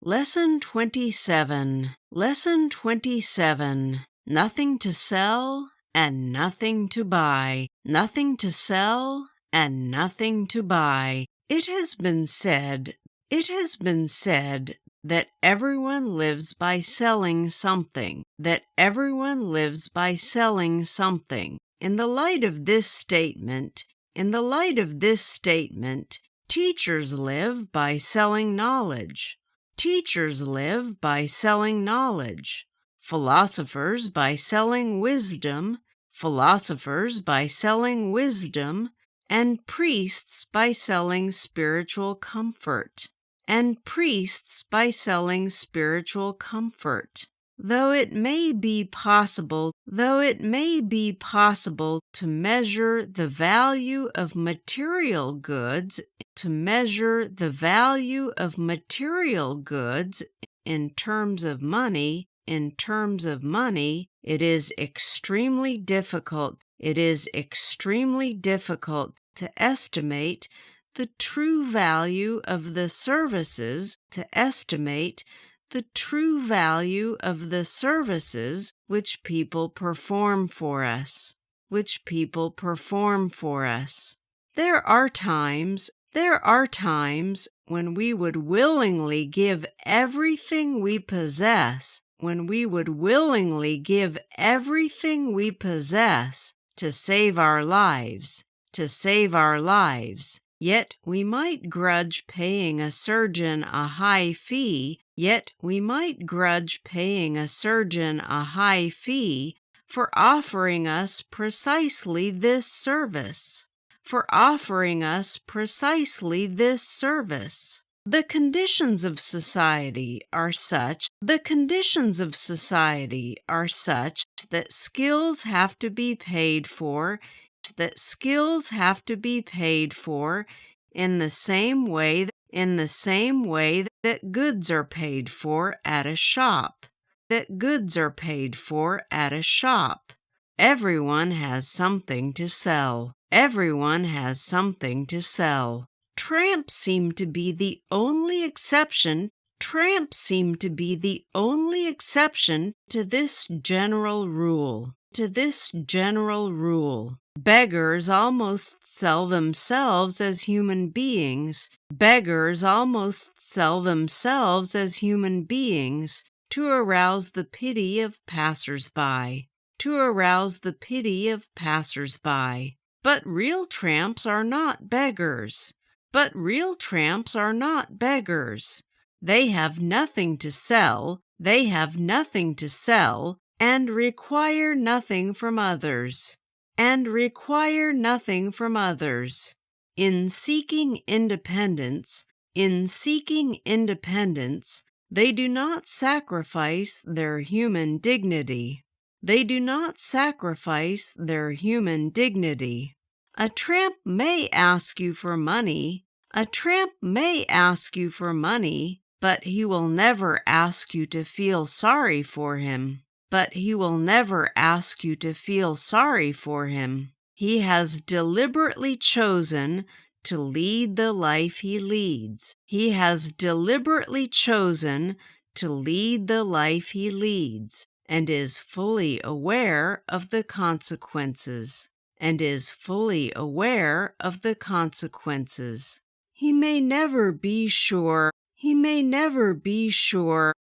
Lesson 27. Lesson 27. Nothing to sell and nothing to buy. Nothing to sell and nothing to buy. It has been said that everyone lives by selling something. That everyone lives by selling something. In the light of this statement, teachers live by selling knowledge. Teachers live by selling knowledge. Philosophers by selling wisdom. Philosophers by selling wisdom. And priests by selling spiritual comfort. And priests by selling spiritual comfort. Though it may be possible to measure the value of material goods, in terms of money, it is extremely difficult to estimate the true value of the services, which people perform for us. There are times when we would willingly give everything we possess, to save our lives. Yet we might grudge paying a surgeon a high fee for offering us precisely this service. The conditions of society are such that skills have to be paid for in the same way that goods are paid for at a shop. Everyone has something to sell. Tramps seem to be the only exception to this general rule. Beggars almost sell themselves as human beings. To arouse the pity of passers-by. But real tramps are not beggars. They have nothing to sell, and require nothing from others. In seeking independence, they do not sacrifice their human dignity. A tramp may ask you for money, but he will never ask you to feel sorry for him. He has deliberately chosen to lead the life he leads. And is fully aware of the consequences. He may never be sure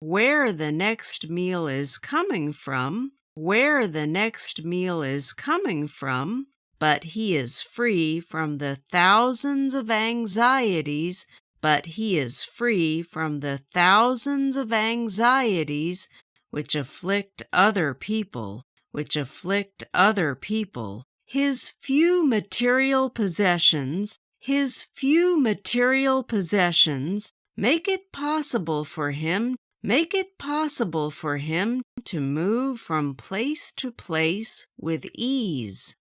where the next meal is coming from, but he is free from the thousands of anxieties which afflict other people. His few material possessions make it possible for him to move from place to place with ease.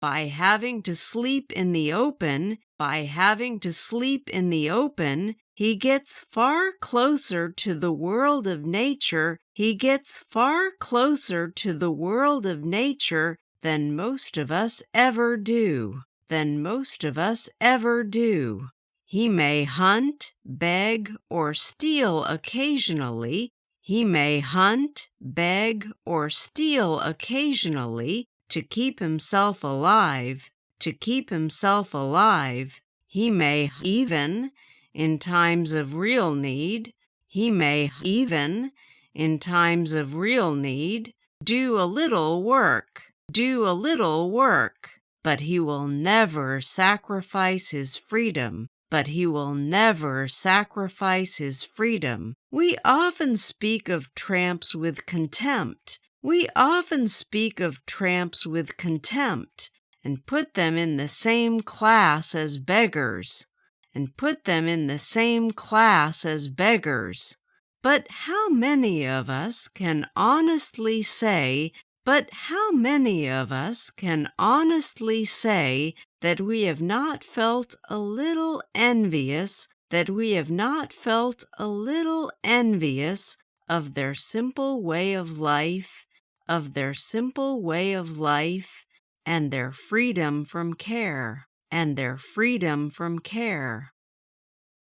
By having to sleep in the open, he gets far closer to the world of nature. Than most of us ever do. He may hunt, beg, or steal occasionally. He may hunt, beg, or steal occasionally to keep himself alive. To keep himself alive. He may even, in times of real need, he may even, in times of real need, do a little work. Do a little work. But he will never sacrifice his freedom. But he will never sacrifice his freedom. We often speak of tramps with contempt. We often speak of tramps with contempt and put them in the same class as beggars. And put them in the same class as beggars. But how many of us can honestly say that we have not felt a little envious, of their simple way of life, and their freedom from care,